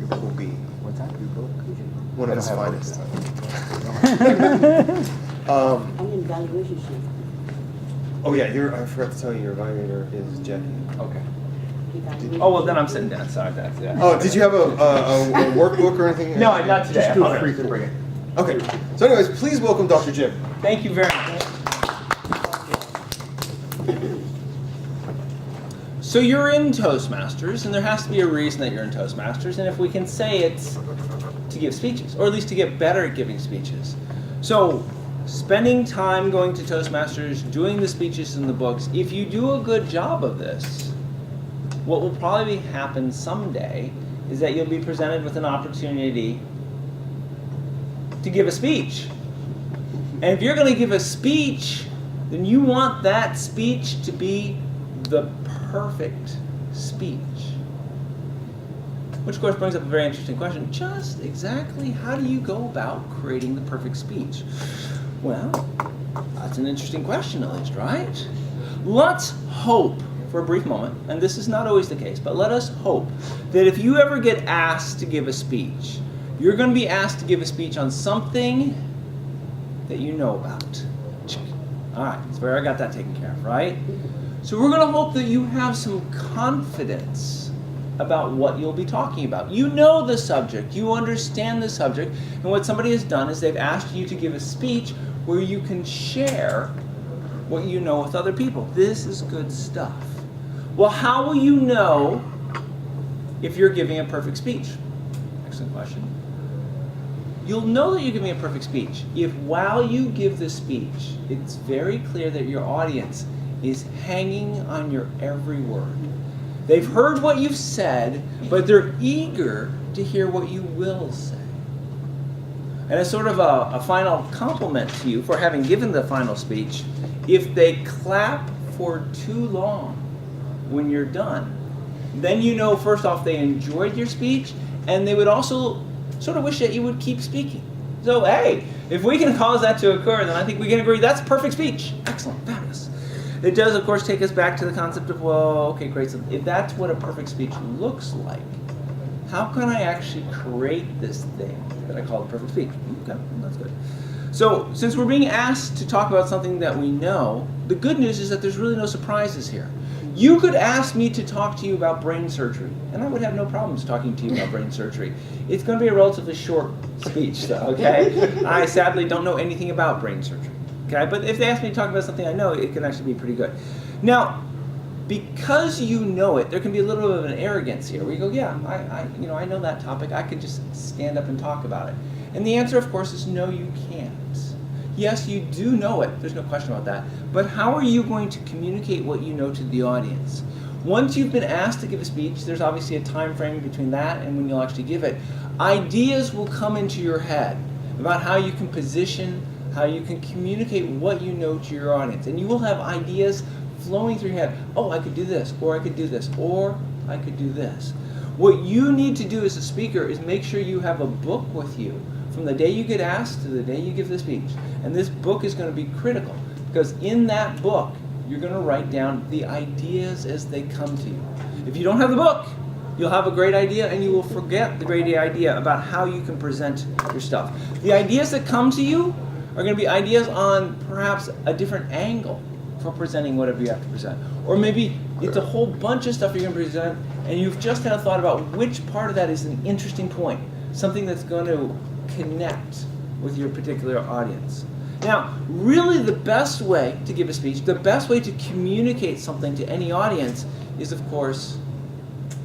will be What's that? Your book? one of its finest. I'm in evaluation sheet. Oh yeah, I forgot to tell you, your evaluator is Jackie. Okay. Evaluation Oh, well, then I'm sheet. sitting down. Sorry, that's yeah. Oh, did you have a workbook or anything? No, not today. Just I feel apologize. free to bring it. Okay. So anyways, please welcome Dr. Jim. Thank you very much. So you're in Toastmasters, and there has to be a reason that you're in Toastmasters, and if we can say it's to give speeches, or at least to get better at giving speeches. So spending time going to Toastmasters, doing the speeches and the books, if you do a good job of this, what will probably happen someday is that you'll be presented with an opportunity to give a speech. And if you're going to give a speech, then you want that speech to be the perfect speech. Which of course brings up a very interesting question. Just exactly how do you go about creating the perfect speech? Well, that's an interesting question at least, right? Let's hope for a brief moment, and this is not always the case, but let us hope that if you ever get asked to give a speech, you're going to be asked to give a speech on something that you know about. All right, so I got that taken care of, right? So we're going to hope that you have some confidence about what you'll be talking about. You know the subject, you understand the subject, and what somebody has done is they've asked you to give a speech where you can share what you know with other people. This is good stuff. Well, how will you know if you're giving a perfect speech? Excellent question. You'll know that you're giving a perfect speech if while you give the speech, it's very clear that your audience is hanging on your every word. They've heard what you've said, but they're eager to hear what you will say. And as sort of a final compliment to you for having given the final speech, if they clap for too long when you're done, then you know first off they enjoyed your speech, and they would also sort of wish that you would keep speaking. So hey, if we can cause that to occur, then I think we can agree that's perfect speech. Excellent, fabulous. It does, of course, take us back to the concept of, well, okay, great. So if that's what a perfect speech looks like, how can I actually create this thing that I call the perfect speech? Okay, that's good. So since we're being asked to talk about something that we know, the good news is that there's really no surprises here. You could ask me to talk to you about brain surgery, and I would have no problems talking to you about brain surgery. It's going to be a relatively short speech, though, okay? I sadly don't know anything about brain surgery, okay? But if they ask me to talk about something I know, it can actually be pretty good. Now, because you know it, there can be a little bit of an arrogance here, where you go, yeah, I know that topic. I could just stand up and talk about it. And the answer, of course, is no, you can't. Yes, you do know it. There's no question about that. But how are you going to communicate what you know to the audience? Once you've been asked to give a speech, there's obviously a time frame between that and when you'll actually give it. Ideas will come into your head about how you can position, how you can communicate what you know to your audience. And you will have ideas flowing through your head. Oh, I could do this, or I could do this, or I could do this. What you need to do as a speaker is make sure you have a book with you from the day you get asked to the day you give the speech. And this book is going to be critical, because in that book, you're going to write down the ideas as they come to you. If you don't have the book, you'll have a great idea and you will forget the great idea about how you can present your stuff. The ideas that come to you are going to be ideas on perhaps a different angle for presenting whatever you have to present. Or maybe it's a whole bunch of stuff you're going to present and you've just had a thought about which part of that is an interesting point, something that's going to connect with your particular audience. Now, really the best way to give a speech, the best way to communicate something to any audience is, of course,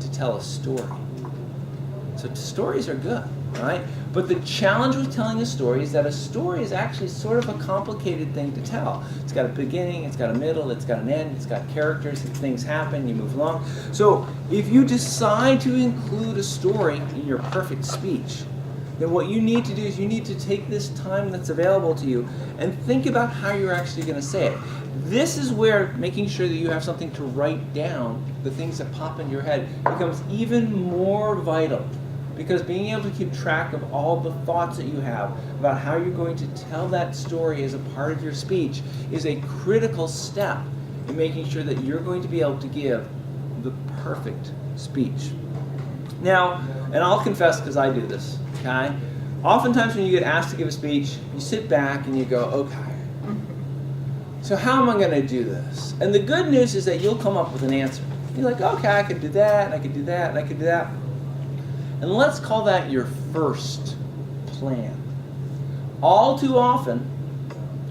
to tell a story. So stories are good, right? But the challenge with telling a story is that a story is actually sort of a complicated thing to tell. It's got a beginning, it's got a middle, it's got an end, it's got characters, things happen, you move along. So if you decide to include a story in your perfect speech, then what you need to do is you need to take this time that's available to you and think about how you're actually going to say it. This is where making sure that you have something to write down, the things that pop into your head, becomes even more vital. Because being able to keep track of all the thoughts that you have about how you're going to tell that story as a part of your speech is a critical step in making sure that you're going to be able to give the perfect speech. Now, And I'll confess because I do this, okay? Oftentimes when you get asked to give a speech, you sit back and you go, okay, so how am I going to do this? And the good news is that you'll come up with an answer. You're like, okay, I could do that, and I could do that, and I could do that. And let's call that your first plan. All too often,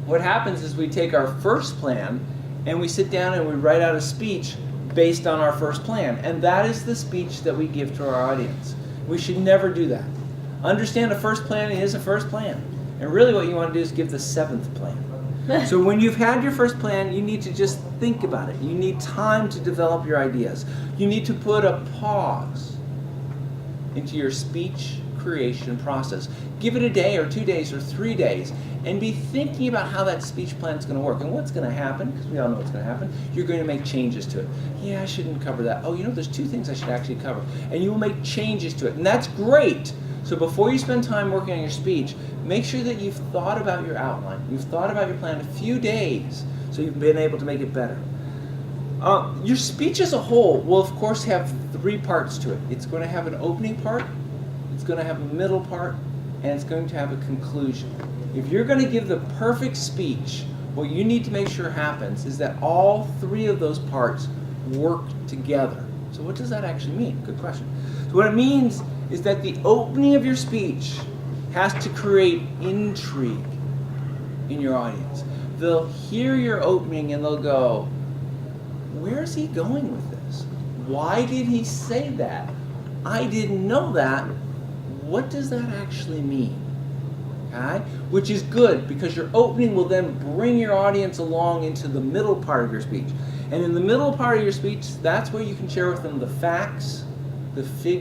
what happens is we take our first plan and we sit down and we write out a speech based on our first plan. And that is the speech that we give to our audience. We should never do that. Understand a first plan is a first plan. And really what you want to do is give the seventh plan. So when you've had your first plan, you need to just think about it. You need time to develop your ideas. You need to put a pause into your speech creation process. Give it a day or 2 days or 3 days and be thinking about how that speech plan is going to work and what's going to happen, because we all know what's going to happen. You're going to make changes to it. Yeah, I shouldn't cover that. Oh, you know, there's 2 things I should actually cover. And you will make changes to it. And that's great. So before you spend time working on your speech, make sure that you've thought about your outline. You've thought about your plan a few days so you've been able to make it better. Your speech as a whole will, of course, have 3 parts to it. It's going to have an opening part, it's going to have a middle part, and it's going to have a conclusion. If you're going to give the perfect speech, what you need to make sure happens is that all 3 of those parts work together. So what does that actually mean? Good question. So what it means is that the opening of your speech has to create intrigue in your audience. They'll hear your opening and they'll go, where is he going with this? Why did he say that? I didn't know that. What does that actually mean? Okay? Which is good, because your opening will then bring your audience along into the middle part of your speech. And in the middle part of your speech, that's where you can share with them the facts, the figures,